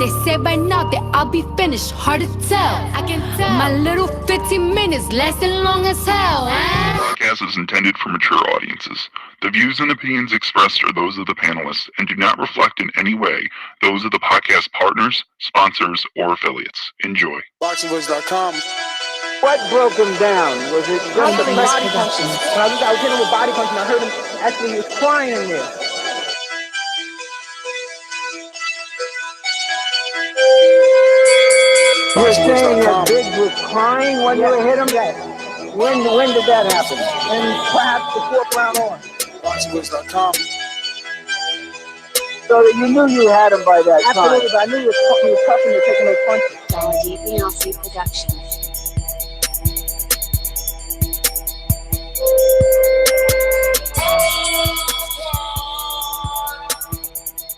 They say by now that I'll be finished, hard to tell. I can tell. My little 15 minutes lasting long as hell. This podcast is intended for mature audiences. The views and opinions expressed are those of the panelists and do not reflect in any way those of the podcast partners, sponsors, or affiliates. Enjoy. ThaBoxingvoice.com. What broke him down? Was it just the body punching? When I was hitting him with body punching, I heard him actually he was crying in there. You were saying your big was crying when you hit him? Yes. When did that happen? And perhaps the fourth round on. ThaBoxingvoice.com. So that you knew you had him by that Absolutely, time. but I knew he was tough and taking those punches. Quality Beyonce Productions.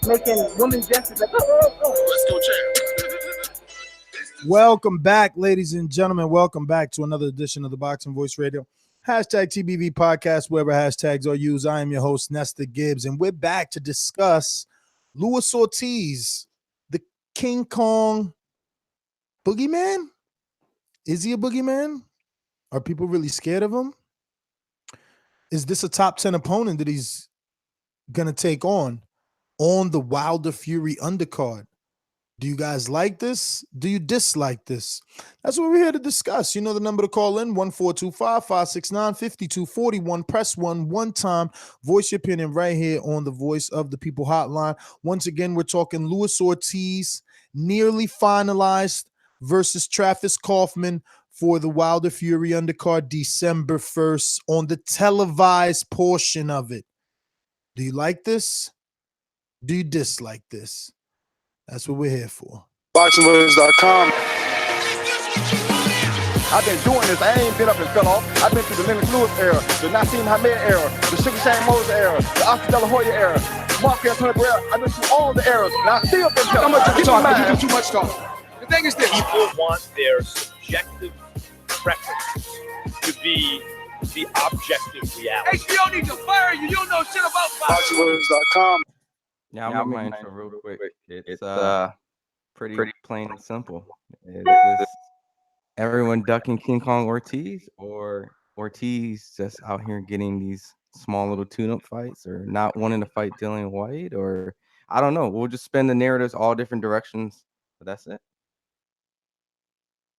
Making women's gestures like, oh. Let's go, champ. Welcome back, ladies and gentlemen. Welcome back to another edition of the Boxing Voice Radio. Hashtag TBV podcast, wherever hashtags are used. I am your host, Nestor Gibbs, and we're back to discuss Luis Ortiz, the King Kong boogeyman. Is he a boogeyman? Are people really scared of him? Is this a top 10 opponent that he's going to take on the Wilder Fury undercard? Do you guys like this? Do you dislike this? That's what we're here to discuss. You know the number to call in, 1-425-569-5241. Press 1 time. Voice your opinion right here on the Voice of the People hotline. Once again, we're talking Luis Ortiz, nearly finalized versus Travis Kauffman for the Wilder Fury undercard December 1st on the televised portion of it. Do you like this? Do you dislike this? That's what we're here for. ThaBoxingvoice.com. I've been doing this. I ain't been up and fell off. I've been through the Lennox Lewis era, the Nassim Hamed era, the Sugar Shane Moses era, the Oscar De La Hoya era, Mark Antonio era. I've been through all the eras, and I still been telling. How much you talk? You do too much talk. The thing is this. People want their subjective preference to be the objective reality. HBO needs to fire you. You don't know shit about boxing. ThaBoxingvoice.com. Yeah, I'll make my intro real quick. It's pretty plain and simple. Is this everyone ducking King Kong Ortiz, or Ortiz just out here getting these small little tune-up fights, or not wanting to fight Dillian White, or I don't know. We'll just spin the narratives all different directions, but that's it.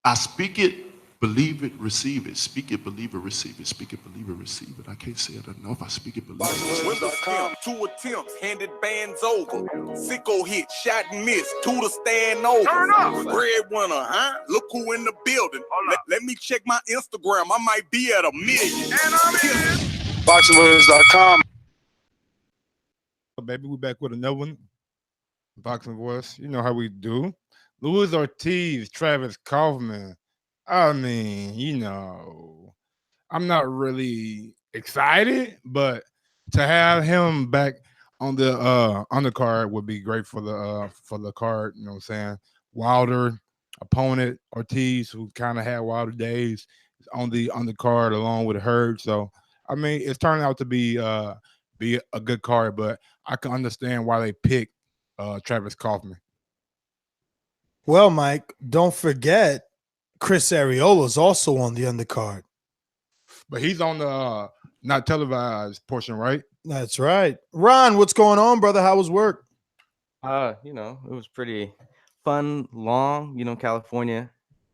I speak it, believe it, receive it. Speak it, believe it, receive it. Speak it, believe it, receive it. I can't say it enough. I speak it, believe it. Windows down, 2 attempts, handed bands over. Sicko hit, shot and miss, 2 to stand over. Turn up. Breadwinner, huh? Look who in the building. Let me check my Instagram. I might be at 1 million. And I'm in. ThaBoxingvoice.com. Baby, we back with another one. Boxing Voice. You know how we do. Luis Ortiz, Travis Kauffman. I mean, you know, I'm not really excited, but to have him back on the undercard would be great for the card. You know what I'm saying? Wilder opponent Ortiz, who kind of had Wilder days, is on the undercard along with Hurd. So I mean, it's turning out to be a good card, but I can understand why they picked Travis Kauffman. Well, Mike, don't forget Chris Ariola's also on the undercard. But he's on the not televised portion, right? That's right. Ron, what's going on, brother? How was work? You know, it was pretty fun, long. You know, California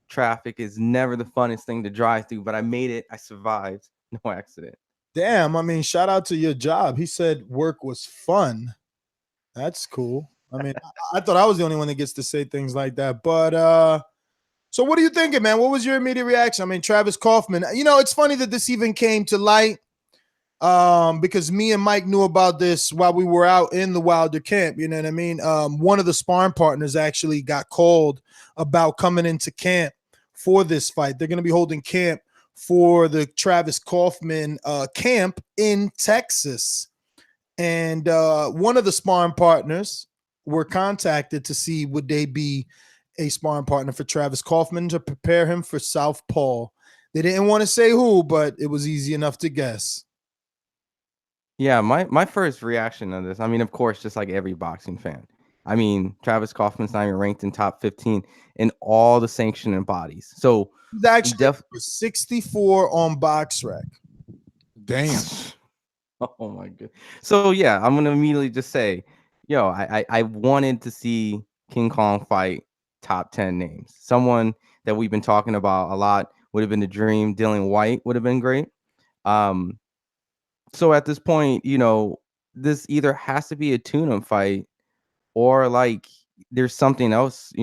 traffic is never the funnest thing to drive through, but I made it. I survived. No accident. Damn, I mean, shout out to your job. He said work was fun. That's cool. I mean, I thought I was the only one that gets to say things like that. But so what are you thinking, man? What was your immediate reaction? I mean, Travis Kauffman, you know, it's funny that this even came to light because me and Mike knew about this while we were out in the Wilder camp. You know what I mean? One of the sparring partners actually got called about coming into camp for this fight. They're going to be holding camp for the Travis Kauffman camp in Texas. And one of the sparring partners were contacted to see would they be a sparring partner for Travis Kauffman to prepare him for Southpaw. They didn't want to say who, but it was easy enough to guess. Yeah, my first reaction to this, I mean, of course, just like every boxing fan, I mean, Travis Kauffman's not even ranked in top 15 in all the sanctioning bodies. So he's actually 64 on BoxRec. Damn. Oh my god. So yeah, I'm gonna immediately just say, yo, I wanted to see King Kong fight top 10 names. Someone that we've been talking about a lot would have been the dream. Dillian White would have been great. So at this point, this either has to be a tune-up fight or like there's something else,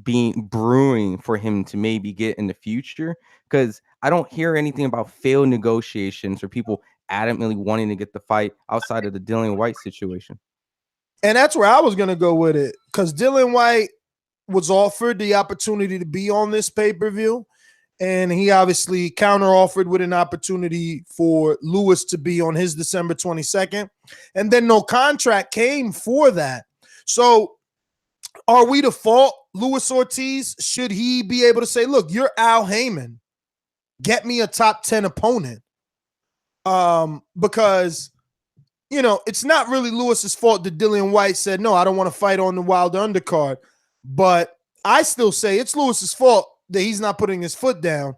being brewing for him to maybe get in the future. Because I don't hear anything about failed negotiations or people adamantly wanting to get the fight outside of the Dillian White situation. And that's where I was going to go with it, because Dillian White was offered the opportunity to be on this pay-per-view, and he obviously counter-offered with an opportunity for Lewis to be on his December 22nd, and then no contract came for that. So are we to fault Luis Ortiz? Should he be able to say, look, you're Al Heyman, get me a top 10 opponent? Because it's not really Lewis's fault that Dillian White said, no, I don't want to fight on the Wilder undercard. But I still say it's Lewis's fault that he's not putting his foot down,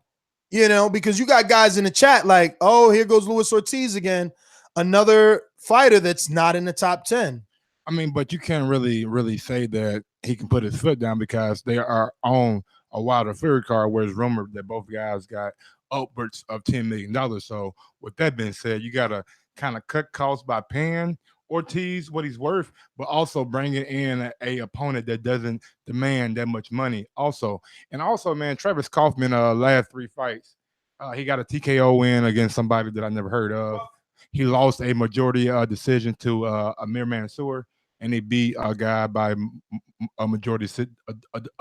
because you got guys in the chat like, oh, here goes Luis Ortiz again, another fighter that's not in the top 10. I mean, but you can't really say that he can put his foot down because they are on a Wilder Fury card where it's rumored that both guys got upwards of $10 million. So with that being said, you got to kind of cut costs by paying Ortiz what he's worth, but also bringing in a opponent that doesn't demand that much money also. And also, man, Travis Kauffman, last 3 fights, he got a TKO win against somebody that I never heard of. He lost a majority decision to Amir Mansour, and he beat a guy by a majority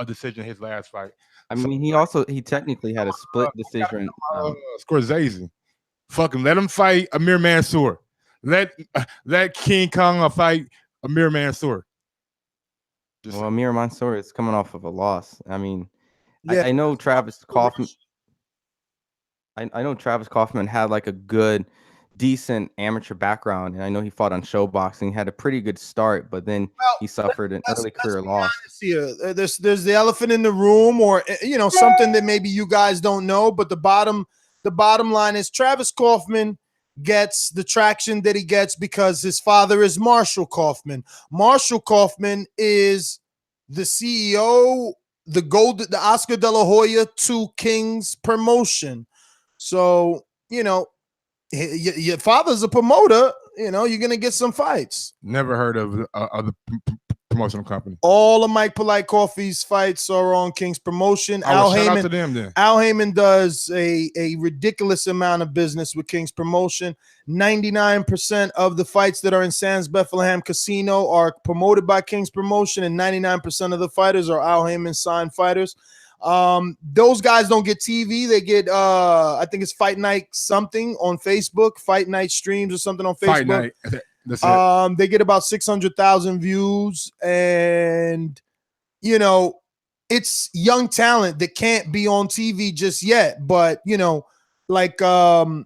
decision his last fight. I mean, he technically had a split decision. Scorsese, fucking let him fight Amir Mansour. Let King Kong fight Amir Mansour. Well, Amir Mansour is coming off of a loss. I mean, yeah. I know Travis Kauffman. I know Travis Kauffman had like a good, decent amateur background, and I know he fought on Showboxing. He had a pretty good start, but then he suffered an early career loss. Here, there's the elephant in the room, or something that maybe you guys don't know, but the bottom line is Travis Kauffman gets the traction that he gets because his father is Marshall Kauffman. Marshall Kauffman is the CEO, the Oscar De La Hoya 2 Kings promotion. So, your father's a promoter, you're going to get some fights. Never heard of the promotional company. All of Mike Polite Coffee's fights are on King's promotion. Shout out to them then. Al Heyman does a ridiculous amount of business with King's promotion. 99% of the fights that are in Sands Bethlehem Casino are promoted by King's promotion, and 99% of the fighters are Al Heyman signed fighters. Those guys don't get TV. They get I think it's Fight Night something on Facebook, Fight Night streams or something on Facebook. Fight Night. That's it. They get about 600,000 views, and it's young talent that can't be on TV just yet. But like a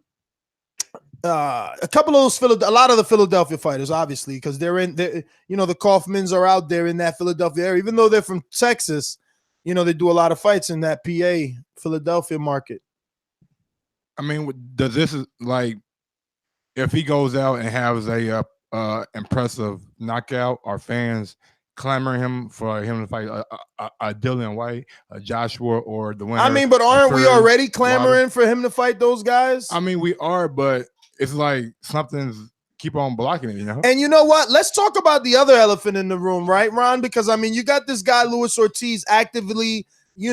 couple of those a lot of the Philadelphia fighters, obviously, because the Kauffmans are out there in that Philadelphia area, even though they're from Texas. They do a lot of fights in that PA, Philadelphia market. I mean, does this like if he goes out and has a impressive knockout, are fans clamoring him for him to fight a Dillian White, a Joshua, or the winner? I mean, but aren't we already clamoring for him to fight those guys? I mean, we are, but it's like something's keep on blocking it, And you know what? Let's talk about the other elephant in the room, right, Ron? Because I mean, you got this guy Luis Ortiz actively,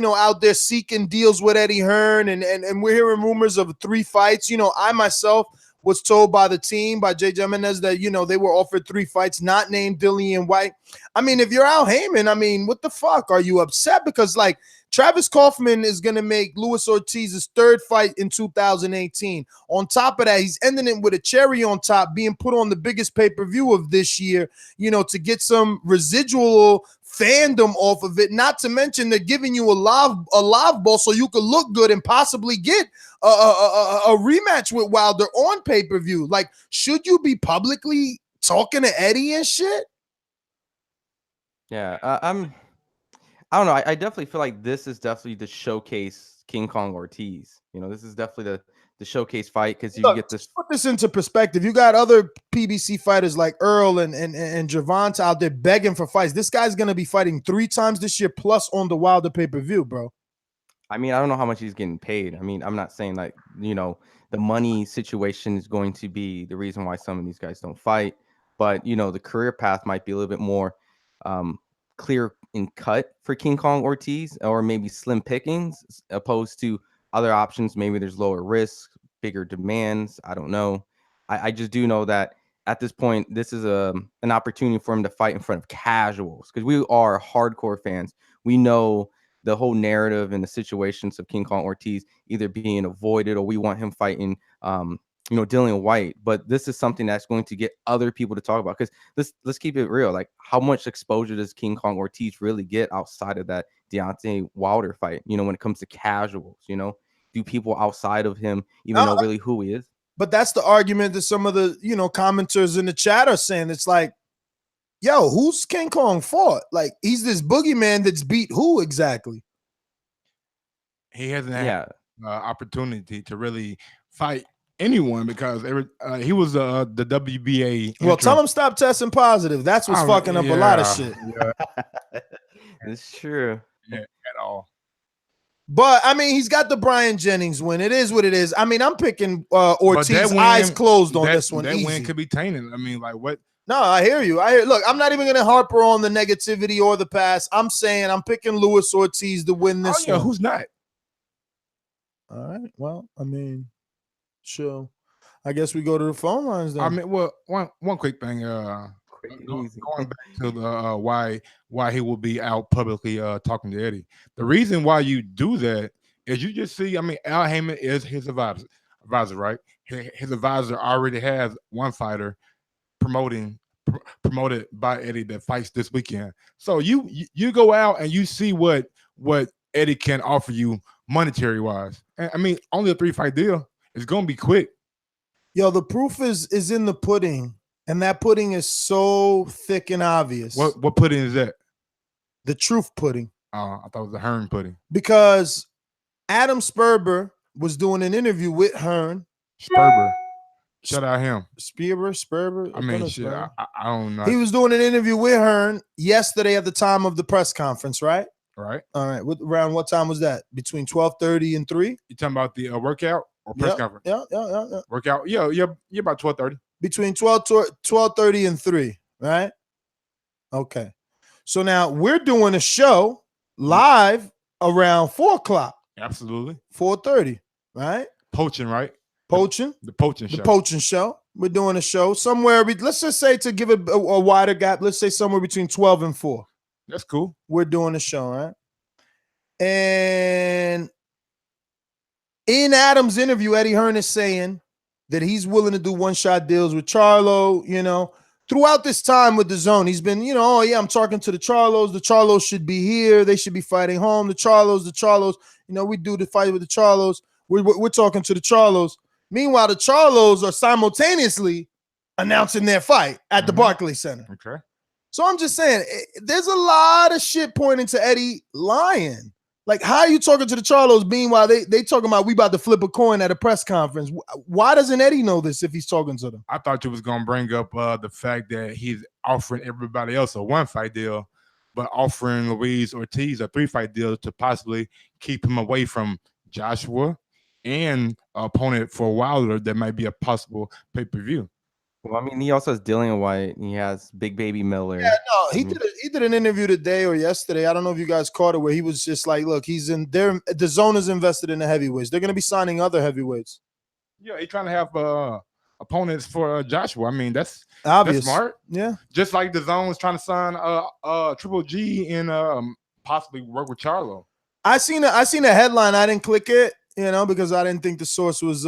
out there seeking deals with Eddie Hearn, and we're hearing rumors of 3 fights. I myself was told by the team, by Jay Jimenez, that they were offered 3 fights, not named Dillian White. I mean, if you're Al Heyman, I mean, what the fuck? Are you upset? Because like Travis Kauffman is going to make Luis Ortiz's 3rd fight in 2018. On top of that, he's ending it with a cherry on top, being put on the biggest pay-per-view of this year, to get some residual fandom off of it. Not to mention they're giving you a live ball so you could look good and possibly get a rematch with Wilder on pay-per-view. Like, should you be publicly talking to Eddie and shit? Yeah, I don't know. I definitely feel like this is definitely the showcase King Kong Ortiz. This is definitely the showcase fight because you get this. Put this into perspective. You got other PBC fighters like Earl and Javante out there begging for fights. This guy's gonna be fighting 3 times this year, plus on the Wilder pay-per-view, bro. I mean, I don't know how much he's getting paid. I mean, I'm not saying like the money situation is going to be the reason why some of these guys don't fight, but the career path might be a little bit more clear and cut for King Kong Ortiz, or maybe slim pickings opposed to other options. Maybe there's lower risk, bigger demands. I don't know. I just do know that at this point, this is an opportunity for him to fight in front of casuals, because we are hardcore fans. We know the whole narrative and the situations of King Kong Ortiz either being avoided, or we want him fighting Dillian White. But this is something that's going to get other people to talk about, because let's keep it real. Like, how much exposure does King Kong Ortiz really get outside of that Deontay Wilder fight? When it comes to casuals, do people outside of him even know really who he is? But that's the argument that some of the commenters in the chat are saying. It's like, yo, who's King Kong fought? Like, he's this boogeyman that's beat who exactly? He hasn't had opportunity to really fight anyone because he was the WBA. Well, tell him stop testing positive. That's what's fucking up a lot of shit. Yeah. It's true. Yeah, at all. But I mean, he's got the Brian Jennings win. It is what it is. I mean, I'm picking Ortiz eyes closed on this one. That easy. win could be tainted. I mean, like what? No, I hear you. Look, I'm not even going to harper on the negativity or the past. I'm saying I'm picking Luis Ortiz to win this one. Who's not? All right. Well, I mean, sure. I guess we go to the phone lines then. I mean, well, one quick thing. Going back to the why he will be out publicly talking to Eddie. The reason why you do that is you just see. I mean, Al Heyman is his advisor, right? His advisor already has one fighter promoted by Eddie that fights this weekend. So you go out and you see what Eddie can offer you monetary wise. And I mean, only a 3-fight deal. It's gonna be quick. Yo, the proof is in the pudding, and that pudding is so thick and obvious. What pudding is that? The truth pudding. I thought it was the Hearn pudding. Because Adam Sperber was doing an interview with Hearn. Sperber. Shout out him. Sperber. I mean, shit, I don't know. He was doing an interview with Hearn yesterday at the time of the press conference, right? Right. All right. Around what time was that? Between 12:30 and 3? You talking about the workout or press conference? Yeah. Workout. Yeah, about 12:30. Between 12:30 and 3, right? Okay. So now we're doing a show live around 4 o'clock. Absolutely. 4:30, right? Poaching, right? Poaching. The poaching show. The poaching show. We're doing a show somewhere. Let's just say, to give it a wider gap, let's say somewhere between 12 and 4. That's cool. We're doing a show, right? And in Adam's interview, Eddie Hearn is saying that he's willing to do one-shot deals with Charlo. Throughout this time with the Zone, he's been, oh yeah, I'm talking to the Charlos. The Charlos should be here. They should be fighting home. The Charlos. We do the fight with the Charlos. We're talking to the Charlos. Meanwhile, the Charlos are simultaneously announcing their fight at the Barclays Center. Okay. So I'm just saying, there's a lot of shit pointing to Eddie lying. Like, how are you talking to the Charlos? Meanwhile, they talking about we about to flip a coin at a press conference. Why doesn't Eddie know this if he's talking to them? I thought you was gonna bring up the fact that he's offering everybody else a 1-fight deal, but offering Luis Ortiz a 3-fight deal to possibly keep him away from Joshua and opponent for Wilder that might be a possible pay-per-view. Well, I mean, he also has Dillian White, and he has Big Baby Miller. Yeah, no, he did an interview today or yesterday. I don't know if you guys caught it, where he was just like, look, he's in there. The Zone is invested in the heavyweights. They're going to be signing other heavyweights. Yeah, he's trying to have opponents for Joshua. I mean, that's obvious. That's smart. Yeah. Just like the Zone was trying to sign Triple G and possibly work with Charlo. I seen a headline. I didn't click it, because I didn't think the source was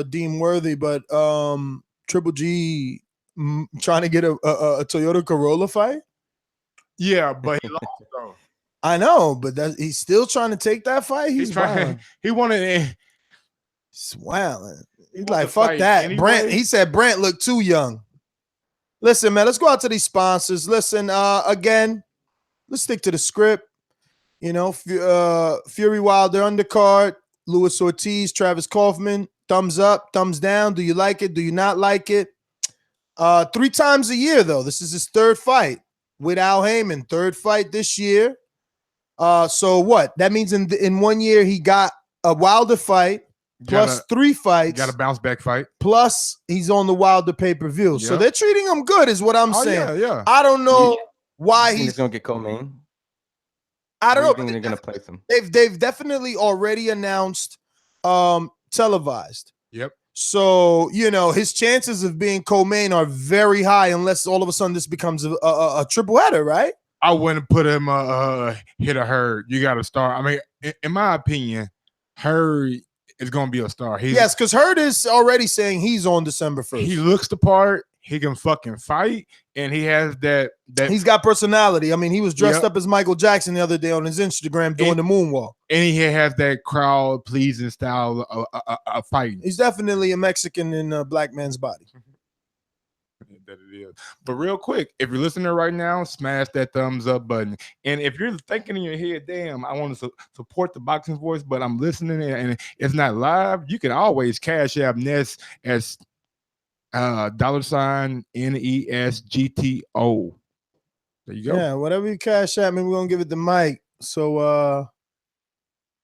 deemed worthy, but Triple G trying to get a Toyota Corolla fight. Yeah, but he lost though. I know, but he's still trying to take that fight. He's trying. He wanted. Swelling. He's like, fuck that. Anyway. Brent. He said Brent looked too young. Listen, man. Let's go out to these sponsors. Listen, again, let's stick to the script. You know, Fury Wilder undercard, Luis Ortiz, Travis Kauffman, thumbs up, thumbs down. Do you like it? Do you not like it? 3 times a year, though. This is his 3rd fight with Al Heyman. 3rd fight this year. So what? That means in 1 year he got a Wilder fight plus 3 fights. Got a bounce back fight. Plus he's on the Wilder pay-per-view. Yep. So they're treating him good, is what I'm saying. Yeah. I don't know why he's gonna get co-main. I don't know. Think they're gonna place him. They've definitely already announced televised. Yep. So, you know, his chances of being co-main are very high unless all of a sudden this becomes a triple header, right? I wouldn't put him hit or Hurd. You got to start. I mean, in my opinion, Hurd is going to be a star. Yes, because Hurd is already saying he's on December 1st. He looks the part. He can fucking fight, and he has that. He's got personality. I mean, he was dressed up as Michael Jackson the other day on his Instagram doing the moonwalk. And he has that crowd pleasing style of fighting. He's definitely a Mexican in a black man's body. That it is. But real quick, if you're listening right now, smash that thumbs up button. And if you're thinking in your head, damn, I want to support the Boxing Voice, but I'm listening and it's not live, you can always cash app Ness as $NESGTO. There you go. Yeah, whatever you cash at me, we're gonna give it to Mike. So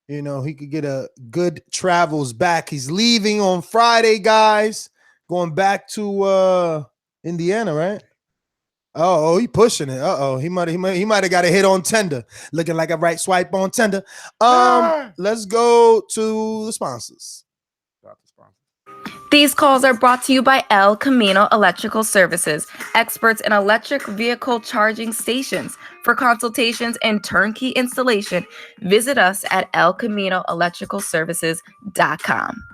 you know, he could get a good travels back. He's leaving on Friday, guys. Going back to Indiana, right? Oh, he pushing it. He might have got a hit on Tinder. Looking like a right swipe on Tinder. Let's go to the sponsors. These calls are brought to you by El Camino Electrical Services, experts in electric vehicle charging stations. For consultations and turnkey installation, visit us at elcaminoelectricalservices.com.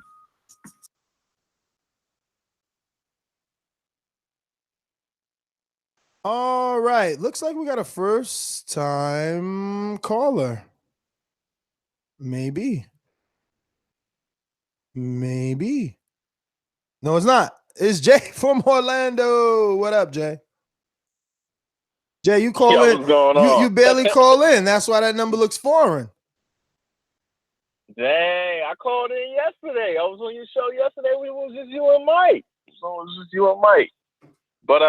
All right. Looks like we got a first-time caller. Maybe. No, it's not. It's Jay from Orlando. What up, Jay? Jay, you call in. What's going on? You barely call in. That's why that number looks foreign. Dang, I called in yesterday. I was on your show yesterday. It was just you and Mike. But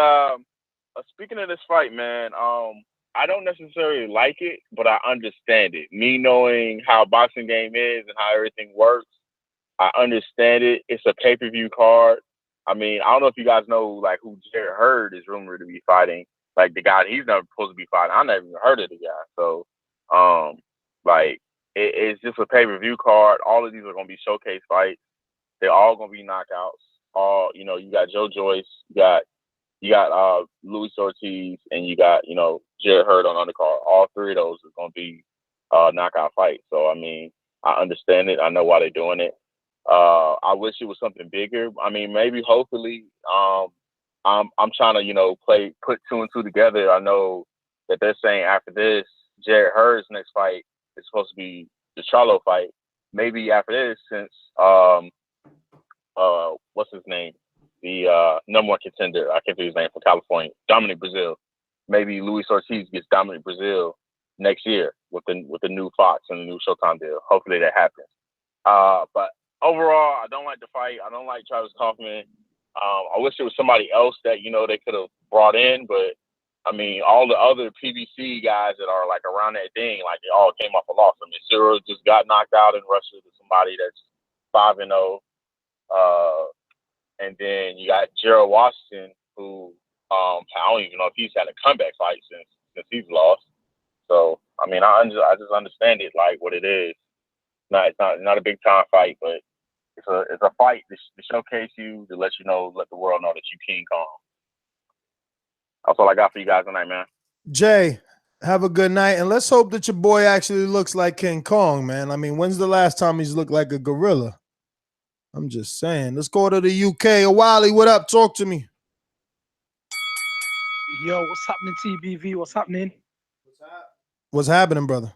speaking of this fight, man, I don't necessarily like it, but I understand it. Me knowing how boxing game is and how everything works, I understand it. It's a pay-per-view card. I mean, I don't know if you guys know like who Jared Hurd is rumored to be fighting. Like the guy he's never supposed to be fighting. I never even heard of the guy. So, it's just a pay-per-view card. All of these are gonna be showcase fights. They're all gonna be knockouts. You got Joe Joyce, you got Luis Ortiz, and you got Jared Hurd on undercard. All 3 of those is gonna be knockout fights. So I mean, I understand it. I know why they're doing it. I wish it was something bigger. I mean, maybe, hopefully, I'm trying to, put 2 and 2 together. I know that they're saying after this, Jared Hurd's next fight is supposed to be the Charlo fight. Maybe after this, since what's his name, the number 1 contender, I can't think of his name, from California, Dominic Brazil. Maybe Luis Ortiz gets Dominic Brazil next year with the new Fox and the new Showtime deal. Hopefully that happens. But overall, I don't like the fight. I don't like Travis Kauffman. I wish there was somebody else that, they could have brought in, but I mean, all the other PBC guys that are like around that thing, like they all came off a loss. I mean, Cyril just got knocked out in Russia to somebody that's 5-0. And then you got Gerald Washington, who I don't even know if he's had a comeback fight since he's lost. So I mean, I just understand it like what it is. It's not a big time fight, but it's a fight to showcase you, to let the world know that you King Kong. That's all I got for you guys tonight, man. Jay, have a good night, and let's hope that your boy actually looks like King Kong, man. I mean, when's the last time he's looked like a gorilla? I'm just saying. Let's go to the UK. O'Wally, what up? Talk to me. Yo, what's happening, TBV? What's happening? What's happening, brother?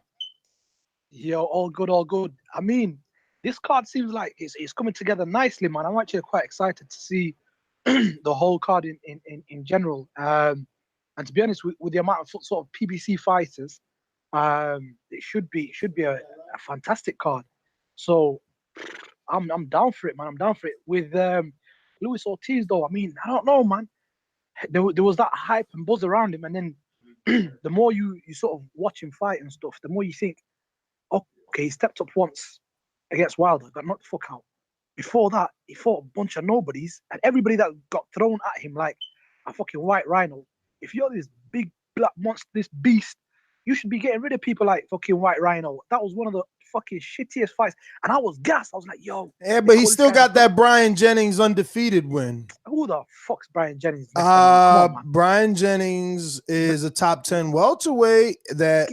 Yo, all good, all good. I mean, this card seems like it's coming together nicely, man. I'm actually quite excited to see the whole card in general. And to be honest, with the amount of sort of PBC fighters, it should be a fantastic card. So I'm down for it, man. I'm down for it. With Luis Ortiz, though, I mean, I don't know, man. There was that hype and buzz around him, and then the more you sort of watch him fight and stuff, the more you think, okay, he stepped up once against Wilder, got knocked the fuck out. Before that, he fought a bunch of nobodies, and everybody that got thrown at him like a fucking white rhino. If you're this big black monster, this beast, you should be getting rid of people like fucking White Rhino. That was one of the fucking shittiest fights. And I was gassed. I was like, yo. Yeah, but he still got that Brian Jennings undefeated win. Who the fuck's Brian Jennings? Brian Jennings is a top 10 welterweight that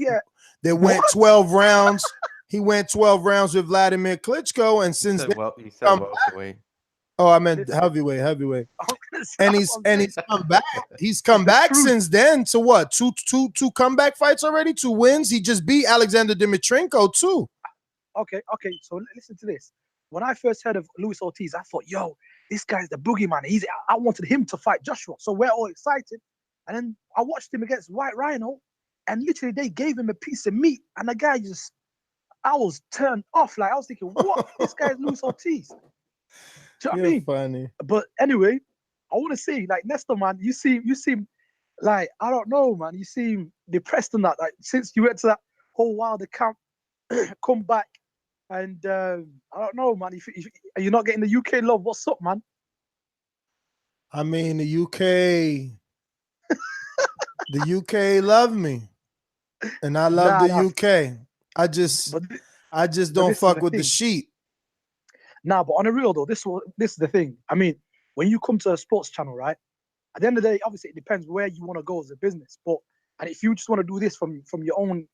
went 12 rounds. He went 12 rounds with Vladimir Klitschko. And since then, he said welterweight. Oh, I meant heavyweight. And he's come back. He's come back since then to what? Two comeback fights already, 2 wins. He just beat Alexander Dimitrenko too. Okay. So listen to this. When I first heard of Luis Ortiz, I thought, yo, this guy's the boogeyman. I wanted him to fight Joshua. So we're all excited. And then I watched him against White Rhino, and literally they gave him a piece of meat. And the guy I was turned off. Like I was thinking, what? This guy's Luis Ortiz. Do you know what I mean? Funny. But anyway, I want to say, like, Nestor, man, you seem like, I don't know, man, you seem depressed on that. Like, since you went to that whole Wilder camp, come back, and I don't know, man, if are you not getting the UK love? What's up, man? I mean, the UK love me, and I love the UK. I just don't fuck with the sheep. Nah, but on a real though, this is the thing. I mean, when you come to a sports channel, right? At the end of the day, obviously it depends where you want to go as a business. And if you just want to do this from your own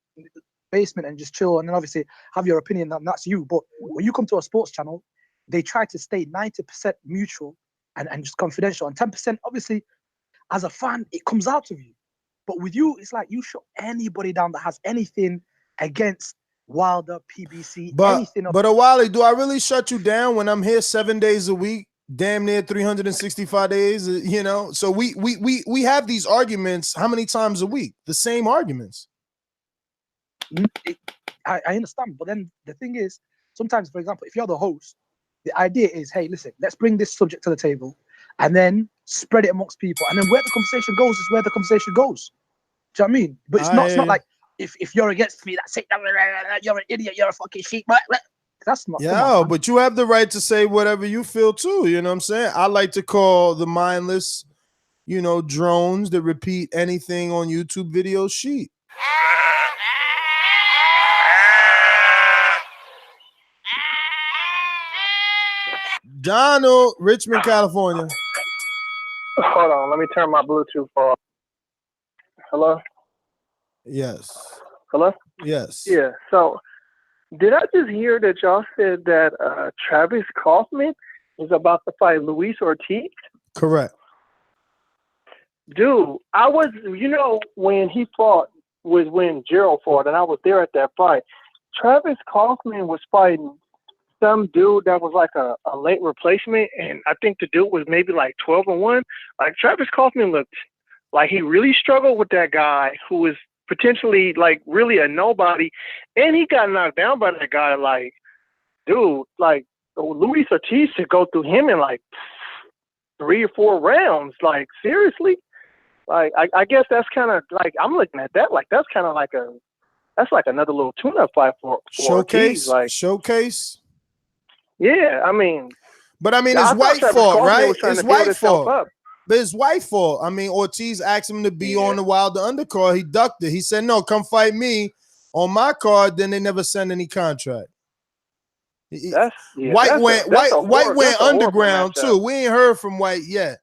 basement and just chill, and then obviously have your opinion, that's you. But when you come to a sports channel, they try to stay 90% mutual and just confidential, and 10% obviously, as a fan, it comes out of you. But with you, it's like you shut anybody down that has anything against Wilder, PBC, anything. But Awali, do I really shut you down when I'm here 7 days a week, damn near 365 days? You know, so we have these arguments how many times a week? The same arguments. I understand, but then the thing is, sometimes, for example, if you're the host, the idea is, hey, listen, let's bring this subject to the table, and then spread it amongst people, and then where the conversation goes is where the conversation goes. Do you know what I mean? But it's not like. If you're against me, that's it. You're an idiot. You're a fucking sheep. That's not. Yeah, but you have the right to say whatever you feel too. You know what I'm saying? I like to call the mindless, drones that repeat anything on YouTube videos sheep. Donald, Richmond, California. Hold on, let me turn my Bluetooth off. Hello? Yes. Hello? Yes. Yeah, so did I just hear that y'all said that Travis Kauffman is about to fight Luis Ortiz? Correct. Dude, I was, when he fought was when Gerald fought, and I was there at that fight. Travis Kauffman was fighting some dude that was like a late replacement, and I think the dude was maybe like 12-1. Like, Travis Kauffman looked like he really struggled with that guy who was potentially like really a nobody, and he got knocked down by that guy. Like, dude, like Luis Ortiz should go through him in like 3 or 4 rounds. Like, seriously? Like, I guess that's kind of like, I'm looking at that like that's kind of like that's like another little tune-up fight for showcase. Ortiz, like showcase. Yeah, I mean, but I mean, it's White fault, right? It's White fault. But it's White fault. I mean, Ortiz asked him to be on the Wilder undercard. He ducked it. He said, "No, come fight me on my card." Then they never send any contract. White went underground too. We ain't heard from White yet.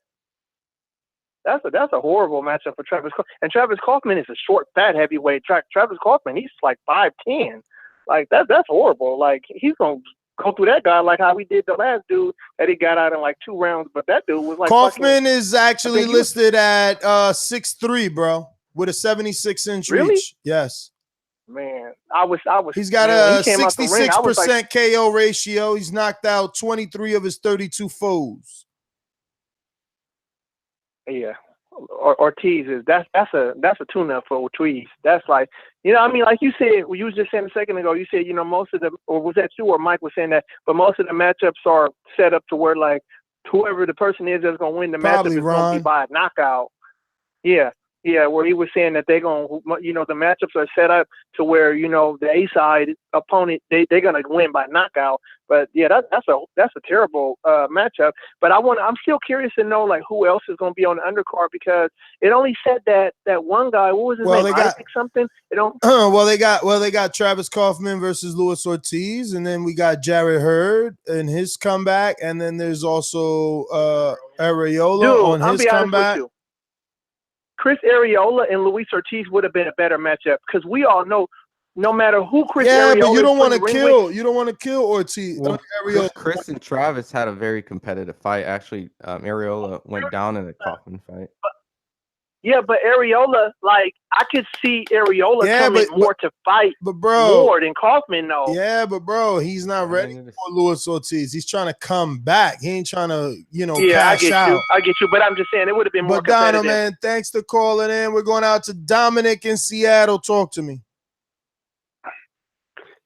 That's a horrible matchup for Travis. And Travis Kauffman is a short, fat heavyweight. Travis Kauffman, he's like 5'10". Like that's horrible. Like, he's gonna go through that guy like how we did the last dude that he got out in like 2 rounds. But that dude was like Kauffman is actually listed at 6'3", bro, with a 76-inch reach. Yes. Man, I was. He's got a 66% KO ratio. He's knocked out 23 of his 32 foes. Yeah, Ortiz is. That's a tune-up for Ortiz. That's like, I mean, like you said, you was just saying a second ago, you said, most of the, or was that you or Mike was saying that, but most of the matchups are set up to where, like, whoever the person is that's going to win the matchup is going to be by a knockout. Yeah. Yeah, where he was saying that they're going to, the matchups are set up to where, the A-side opponent, they're going to win by knockout. But, yeah, that's a terrible matchup. But I'm still curious to know, like, who else is going to be on the undercard, because it only said that one guy, what was his name, Isaac something? They got Travis Kauffman versus Luis Ortiz, and then we got Jarrett Hurd and his comeback, and then there's also Areola on his comeback. Chris Areola and Luis Ortiz would have been a better matchup, because we all know no matter who Chris Areola but you don't want to kill Ortiz. Well, Chris and Travis had a very competitive fight. Actually, Areola went down in a Kauffman fight. But Areola, like, I could see Areola coming more to fight more than Kauffman, though. Yeah, but bro, he's not ready for Luis Ortiz. He's trying to come back. He ain't trying to, cash out. I get you, but I'm just saying it would have been more competitive. competitive. But Dono, man, thanks for calling in. We're going out to Dominic in Seattle. Talk to me.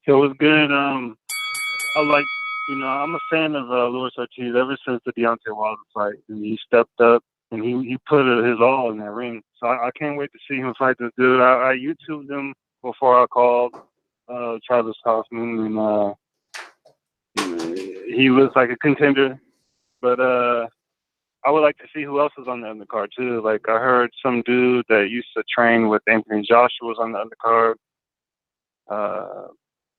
It was good. I'm a fan of Luis Ortiz ever since the Deontay Wilder fight. And he stepped up and he put his all in that ring. So I can't wait to see him fight this dude. I YouTubed him before I called Travis Kauffman, and he looks like a contender. But I would like to see who else is on the undercard too. Like, I heard some dude that used to train with Anthony Joshua was on the undercard.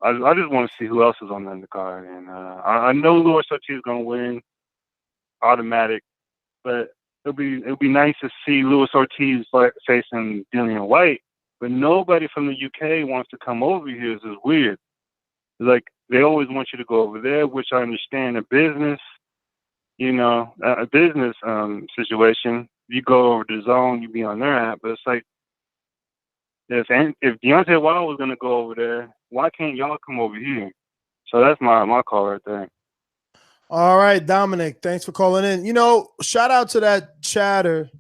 I just want to see who else is on the undercard, and I know Luis Ortiz is going to win, automatic. But it'll be nice to see Luis Ortiz facing Dillian White. But nobody from the UK wants to come over here. This is weird. It's like they always want you to go over there, which I understand. A business, situation. You go over the zone, you be on their app. But it's like, if Deontay Wilder was going to go over there, why can't y'all come over here? So that's my call right there. All right, Dominic, thanks for calling in. Shout out to that chatter.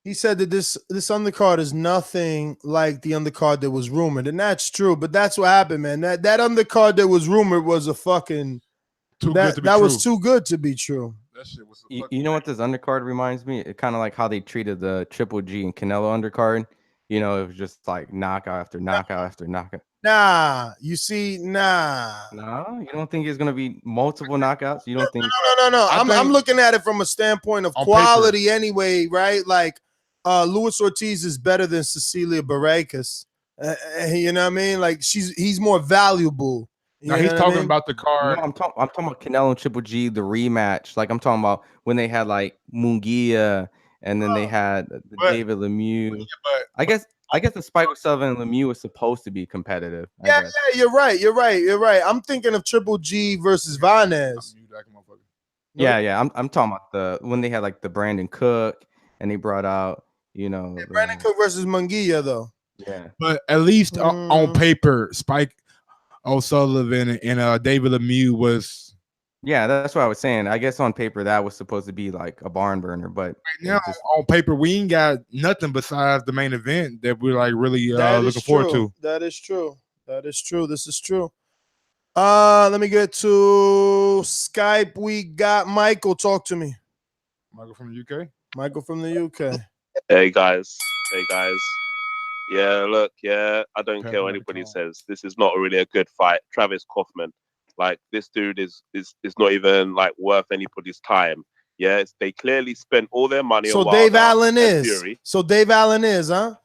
He said that this undercard is nothing like the undercard that was rumored, and that's true. But that's what happened, man. That undercard that was rumored was a fucking was too good to be true. That shit was. You know what this undercard reminds me? It kind of like how they treated the Triple G and Canelo undercard. It was just like knockout after knockout after knockout. No, you don't think it's gonna be multiple knockouts? You don't think? No. I'm looking at it from a standpoint of quality anyway, right? Like, Luis Ortiz is better than Cecilia Barracus. You know what I mean? Like, he's more valuable. Now he's talking about the card. No, I'm talking about Canelo and Triple G, the rematch. Like, I'm talking about when they had like Munguia, and then they had David Lemieux. Yeah, I guess the Spike Sullivan and Lemieux was supposed to be competitive. Yeah, you're right. I'm thinking of Triple G versus Vanez. Yeah. I'm talking about when they had like the Brandon Cook, and they brought out, Brandon Cook versus Munguia, though. Yeah, but at least on paper, Spike O'Sullivan and David Lemieux was. Yeah, that's what I was saying. I guess on paper that was supposed to be like a barn burner, but right now on paper we ain't got nothing besides the main event that we're like really looking forward to. That is true. This is true. Let me get to Skype. We got Michael. Talk to me. Michael from the UK. Michael from the UK. Hey guys. Yeah, look, I don't care what anybody says. This is not really a good fight. Travis Kauffman. Like, this dude is not even like worth anybody's time. Yeah, they clearly spent all their money on Wilder. Dave Allen is, huh?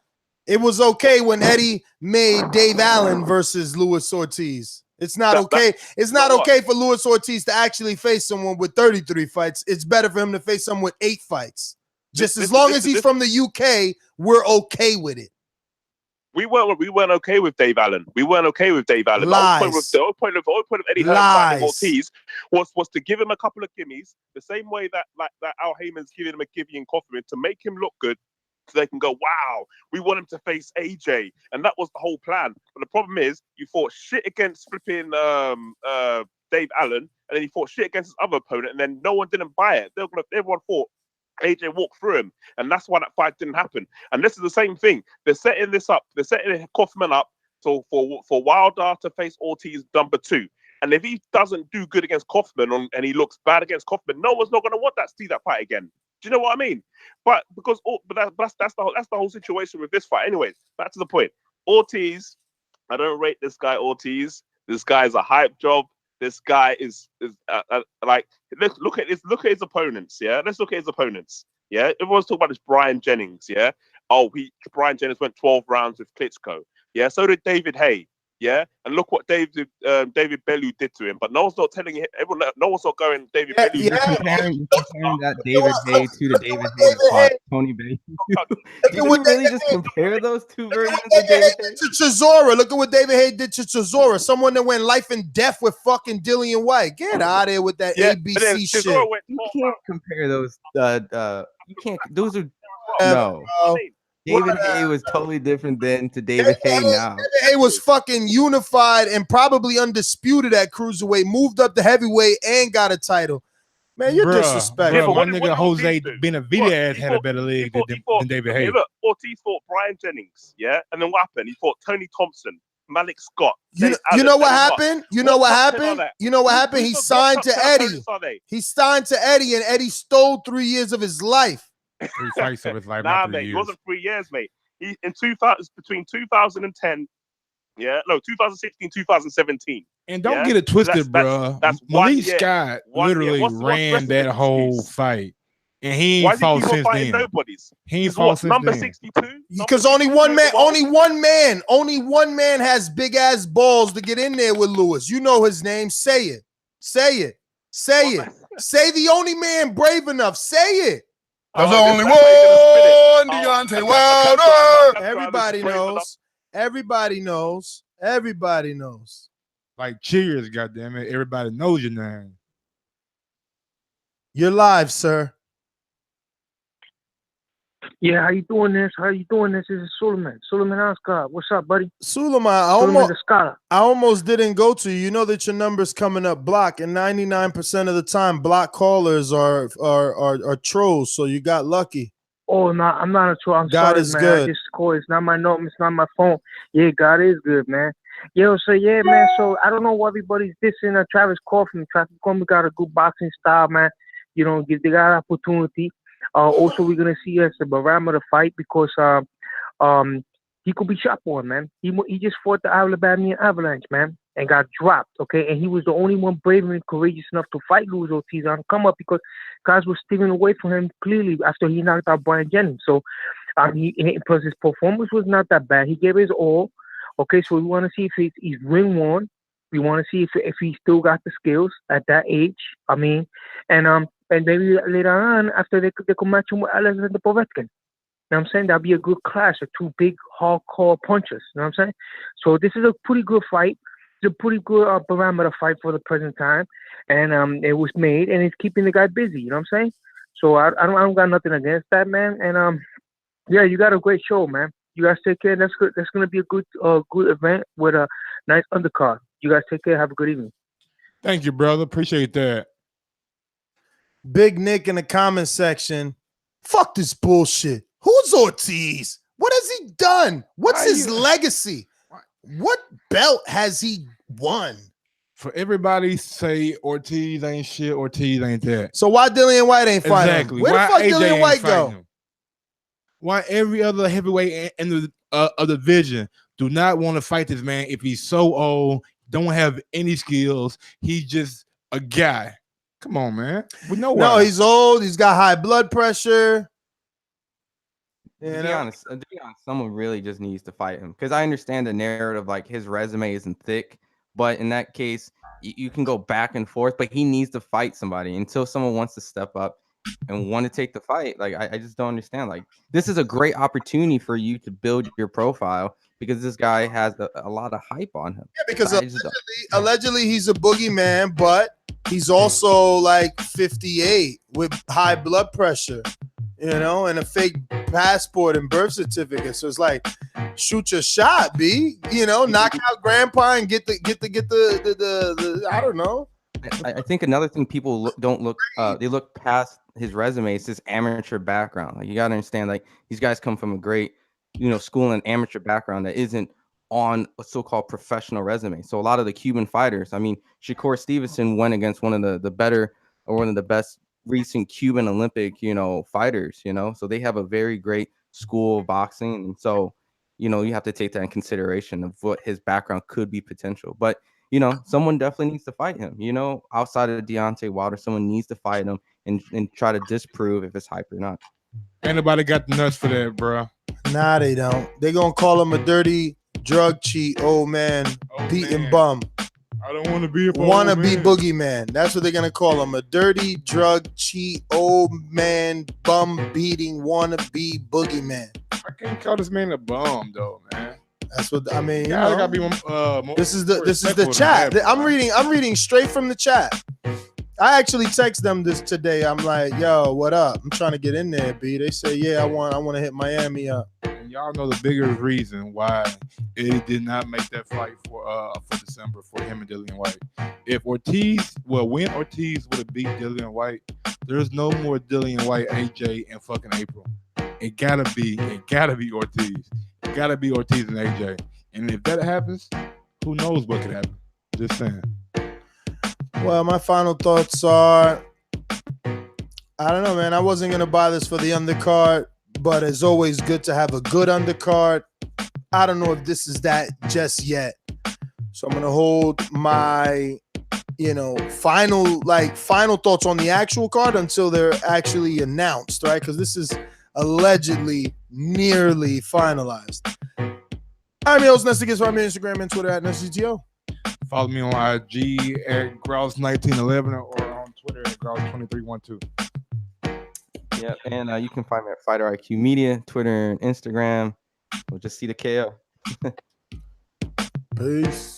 It was okay when Eddie made Dave Allen versus Luis Ortiz. It's not okay. It's not okay for Luis Ortiz to actually face someone with 33 fights. It's better for him to face someone with 8 fights. Just as long as he's from the UK, we're okay with it. We weren't okay with Dave Allen. The whole point of Eddie Hearn fighting Ortiz was to give him a couple of gimmies, the same way that Al Heyman's giving him a gimme and Kauffman, to make him look good, so they can go, wow, we want him to face AJ, and that was the whole plan. But the problem is, you fought shit against flipping Dave Allen, and then he fought shit against his other opponent, and then no one didn't buy it. Everyone thought, AJ walked through him, and that's why that fight didn't happen. And this is the same thing. They're setting this up. They're setting Kauffman up for Wilder to face Ortiz number 2. And if he doesn't do good against Kauffman and he looks bad against Kauffman, no one's not going to want to see that fight again. Do you know what I mean? But that's the whole situation with this fight. Anyways, back to the point. Ortiz, I don't rate this guy Ortiz. This guy is a hype job. This guy is like, look at his opponents. Yeah, let's look at his opponents. Yeah, everyone's talking about this Brian Jennings. Yeah, Brian Jennings went 12 rounds with Klitschko. Yeah, so did David Haye. Yeah, and look what David Bellew did to him. But no one's not telling him. No one's not going David Bellew. You're comparing that David Haye to the David Haye that fought Tony Bellew. Did you really just compare those two versions of David Haye? To Chisora. Look at what David Haye did to Chisora. Someone that went life and death with fucking Dillian White. Get out of here with that ABC shit. You can't compare those. You can't. Those are no. David Haye was totally different then to David Haye now. David Haye was fucking unified and probably undisputed at cruiserweight, moved up to heavyweight and got a title. Man, you're disrespectful. One nigga Jose Benavidez had a better leg than David Haye. Look, Ortiz fought Brian Jennings, yeah? And then what happened? He fought Tony Thompson, Malik Scott. You know what happened? You know what happened? You know what happened? He signed to Eddie. He signed to Eddie, and Eddie stole 3 years of his life. 3 fights of his life. Nah, mate, it wasn't 3 years, mate. He between 2010, 2016, 2017. And don't get it twisted, bro. Malik Scott literally ran that whole fight, and he ain't fought since then. He ain't fought since number then. 62. Because only one man has big ass balls to get in there with Lewis. You know his name. Say it. Say it. Say it. Say the only man brave enough. Say it. There's only one Deontay Wilder. Everybody knows. Everybody knows. Everybody knows. Like, cheers, goddammit. Everybody knows your name. You're live, sir. Yeah, how you doing this? How you doing this? This is Suleiman. Suleiman Asghar. What's up, buddy? Suleiman, I almost didn't go to you. You know that your number's coming up blocked, and 99% of the time, block callers are trolls. So you got lucky. Oh no, I'm not a troll. I'm God sorry, is man. good. I just called. It's not my note. It's not my phone. Yeah, God is good, man. Yo, so yeah, man. So I don't know why everybody's dissing Travis Kauffman. Travis Kauffman got a good boxing style, man. You know, they got opportunity. Also, we're gonna see as a barometer fight because he could be shot for, man. He just fought the Alabama Avalanche, man, and got dropped. Okay, and he was the only one brave and courageous enough to fight Luis Ortiz on come up because guys were stealing away from him clearly after he knocked out Brian Jennings. So, plus his performance was not that bad. He gave his all. Okay, so we want to see if he's ring worn. We want to see if he still got the skills at that age. I mean, and maybe later on, after they could match him with Alexander Povetkin. You know what I'm saying? That'd be a good clash of two big, hardcore punchers. You know what I'm saying? So this is a pretty good fight. It's a pretty good barometer fight for the present time. And it was made, and it's keeping the guy busy. You know what I'm saying? So I don't got nothing against that, man. And, yeah, you got a great show, man. You guys take care. That's good. That's going to be a good event with a nice undercard. You guys take care. Have a good evening. Thank you, brother. Appreciate that. Big Nick in the comment section. Fuck this bullshit. Who's Ortiz? What has he done? What's his legacy? What belt has he won? For everybody say Ortiz ain't shit, Ortiz ain't that. So why Dillian White ain't fighting him? Where the fuck Dillian White go? Why every other heavyweight in the division do not want to fight this man if he's so old, don't have any skills, he's just a guy. Come on, man. We know why. No, he's old. He's got high blood pressure. To be honest, someone really just needs to fight him because I understand the narrative, like his resume isn't thick, but in that case, you can go back and forth, but he needs to fight somebody until someone wants to step up and want to take the fight. Like, I just don't understand. Like, this is a great opportunity for you to build your profile because this guy has a lot of hype on him. Yeah, because allegedly he's a boogeyman, but he's also like 58 with high blood pressure, you know, and a fake passport and birth certificate. So it's like, shoot your shot, B. You know, knock out grandpa and get the I don't know. I think another thing people they look past his resume. It's his amateur background. Like, you got to understand, like, these guys come from a great, school and amateur background that isn't on a so-called professional resume. So a lot of the Cuban fighters, I mean, Shakur Stevenson went against one of the better or one of the best recent Cuban Olympic, fighters, so they have a very great school of boxing. And so, you have to take that in consideration of what his background could be potential. But, someone definitely needs to fight him, outside of Deontay Wilder, someone needs to fight him and try to disprove if it's hype or not. Ain't nobody got the nuts for that, bro. Nah, they don't. They gonna call him a dirty drug cheat, old man, beating bum. I don't want to be a wannabe boogeyman. That's what they're gonna call him. A dirty drug cheat, old man, bum beating wannabe boogeyman. I can't call this man a bum though, man. That's what I mean. Gotta be more this is the chat. I'm reading straight from the chat. I actually text them this today. I'm like, yo, what up? I'm trying to get in there, B. They say, yeah, I want to hit Miami up. And y'all know the bigger reason why Eddie did not make that fight for December for him and Dillian White. If when Ortiz would have beat Dillian White, there's no more Dillian White, AJ, in fucking April. It gotta be Ortiz. It gotta be Ortiz and AJ. And if that happens, who knows what could happen? Just saying. Well, my final thoughts are, I don't know, man. I wasn't going to buy this for the undercard, but it's always good to have a good undercard. I don't know if this is that just yet. So I'm going to hold my, final thoughts on the actual card until they're actually announced, right? Because this is allegedly nearly finalized. I'm your host, Nestor Gets on Instagram and Twitter at NestorGTO. Follow me on IG at Grouse1911 or on Twitter at Grouse2312. Yeah, and you can find me at Fighter IQ Media, Twitter and Instagram. We'll just see the KO. Peace.